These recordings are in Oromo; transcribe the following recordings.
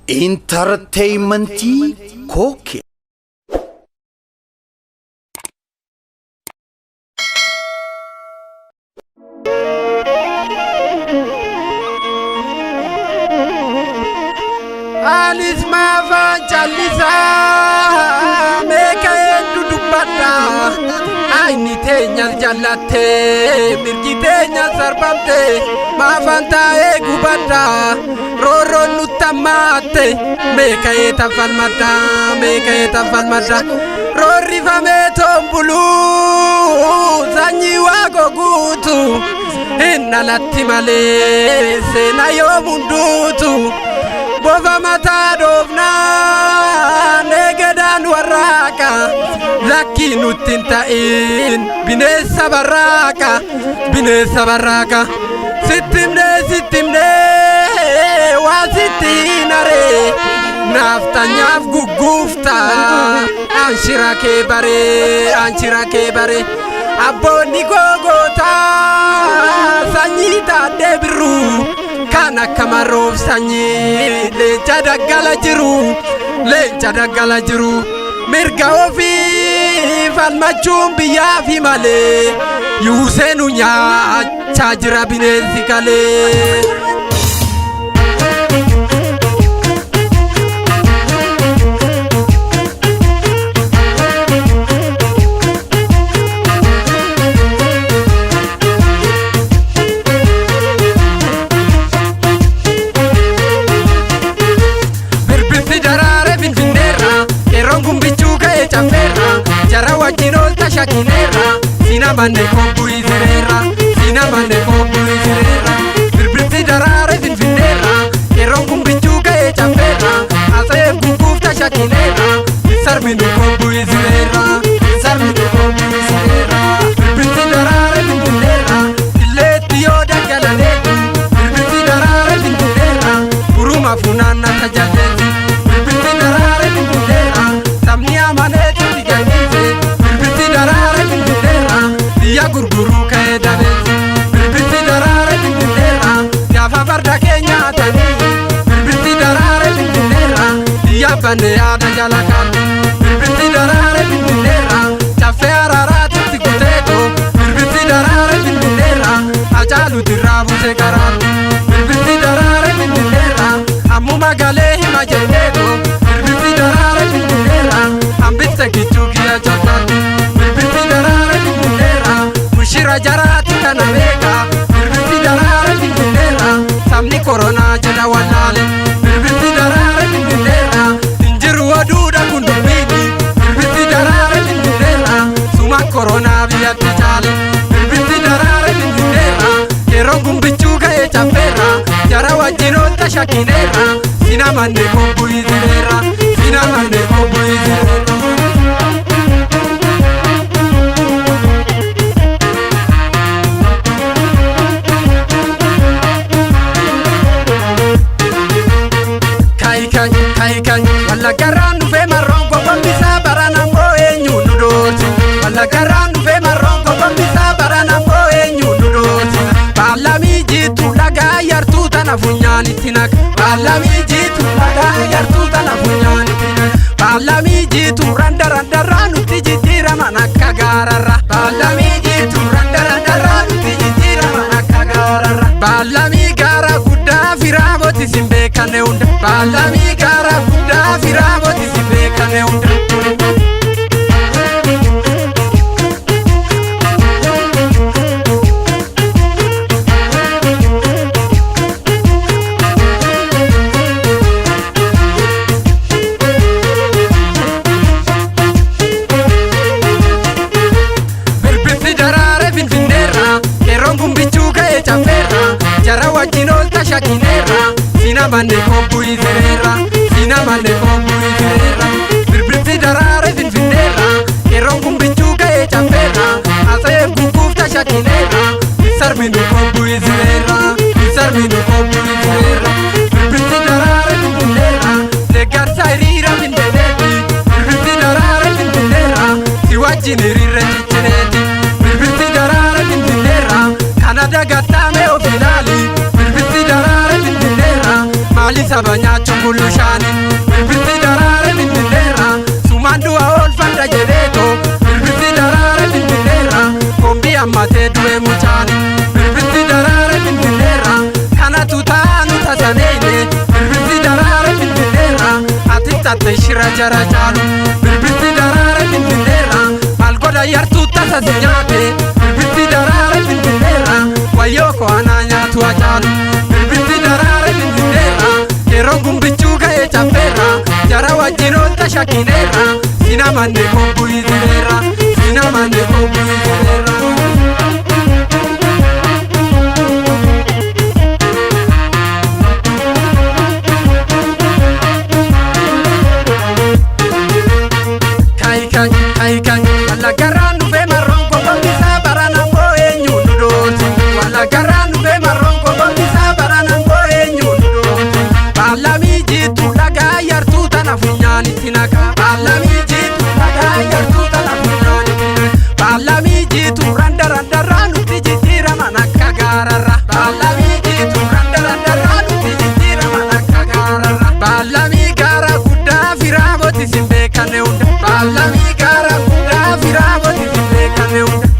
Entertainment Koke. Alis Mavan Chalisa Meka Dudubata Aini Tenya Jalate Mirgi Tenya Sarbamte Mavanta Egubata Roro Nutamate Meka Eta Falmata Rori Fameto Bulu Zanyi Wago Gutu Inna Latimale Sena Yomundutu Bova matadovna negedan waraka Laki nutinta in binesa baraka Sitimne wasitinare Nafta nyaf gugufta Anshira ke bare Aboni gogota Sanyita debru Kana kamarov sanyi Lencha dagala jiru Mirga ofi Falmachum biyafi male Yusenu nya Chajira binezi kale Shakinera, sina bande kombu izerera, Birbirti darare vinera, kerongum bichuka e chafera, asaye gugufta shakinera, sarminu kombu izerera, Birbirti darare vinera, ileti yoda galanetu, Birbirti darare vinera, uruma funana tajadezi, Birbirti darare vinera, samnia manetu diganize. Ya gurguru kaya dabezi Birbirti darare bindera Ya favarda kenya tani Birbirti darare bindera Ya bande ya dajalakan Birbirti darare bindera Chafe ararati tikuteko Birbirti darare bindera Ajalu tirabu sekaran Birbirti darare bindera Amu magalehi majendeko Birbirti darare bindera Ambiste kichuki ya chotatu Birbirti darare bindera Shira jarati kana meka Birbirti darare bindera Samni corona jada walale Birbirti darare bindera Injiru waduda kundumini Birbirti darare bindera Suma corona biyati jale Birbirti darare bindera Kerongum bichuga e chapera Jara wajino tashakinera Sinamane kombu izirera Kai wala garan fe marongo bambisa barana moe nyunudoti wala garan fe marongo bambisa barana moe nyunudoti balami jitu laga yartu tanafunyani tinak balami jitu laga yartu tanafunyani tinak balami jitu randa ranu tijitira manaka garara balami jitu randa ranu tijitira manaka garara balami gara gudda firabo tisimbe kaneunda balami gara gudda firabo tisimbe kaneunda Birbirti darare vinera kerongum bichuka e chafera jara wajinol tashakinera Sinamane kombu izerera Birbirti darare vinera Kerongum bichuga e chafera Asaye gugufta shakinera Sarminu kombu izerera Birbirti darare vinera Legarsa irira vindeneti Birbirti darare vinera Siwajinirire chichineti Birbirti darare vinera Kanada gatame o finali Birbirti darare vinera Mali sabanya chungulu shani xaxxe shira jara jaalu birbirti daraare finfinneerra maal godha yartuu tasa si nyaate birbirti daraare finfinneerra wayyoo koo anaa nyaatu ajaalu birbirti daraare finfinneerra yeroo gumbichuu ga'ee caffeerra jara wajjin oolta shakineerra sina manne koo bu'iseerra sina manne koo bu'iseerra. Walla garaan dhufee marroon kokombisaa baranaan koo eenyuun nu dhooti walla garaan dhufee marroon kokombisaa baranaan koo eenyuun nu dhooti baalamii jiitu dhagaa yartuu tana funyaanitti naqa baalamii jiitu dhagaa yartuu tana funyaanitti naqa baalamii jiitu randarraa nutti jijjiiraman akka gaararra baalamii jiitu randarraa nutti jijjiiraman akka gaararra baalamii gaara guddaa firaamoti sin beekanne hunda baalamii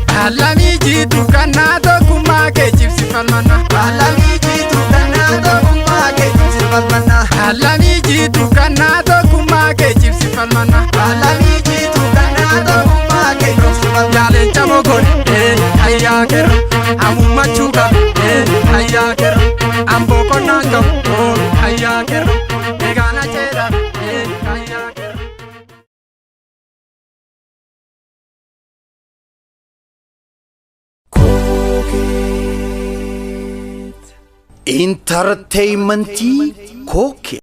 baalamii jiitu kannaa tokkummaa kee jibsi falmanna baalamii jiitu kannaa tokkummaa kee jibsi falmanna baalamii jiitu kannaa tokkummaa kee jibsi falmanna baalamii jiitu kannaa tokkummaa kee jibsi falmanna jaaleencha mogone ayyaa kerro amummachuu qabe ayyaa kerro amboo qonnaan qabu ayyaa kerro eegaana jeedha ayyaa kerro. Entertainment Koke.